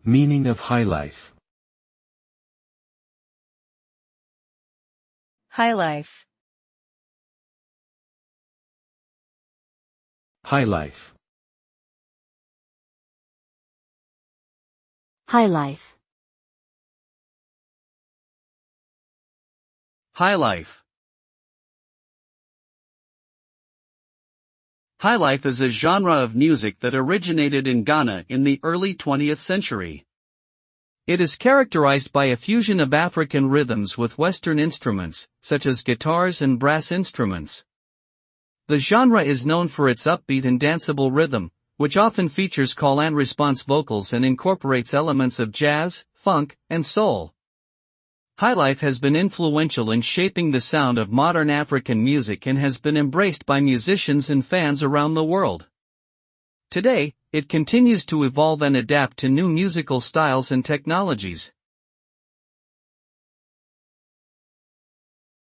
Meaning of highlife. Highlife. Highlife. Highlife. Highlife. Highlife is a genre of music that originated in Ghana in the early 20th century. It is characterized by a fusion of African rhythms with Western instruments, such as guitars and brass instruments. The genre is known for its upbeat and danceable rhythm, which often features call-and-response vocals and incorporates elements of jazz, funk, and soul. Highlife has been influential in shaping the sound of modern African music and has been embraced by musicians and fans around the world. Today, it continues to evolve and adapt to new musical styles and technologies.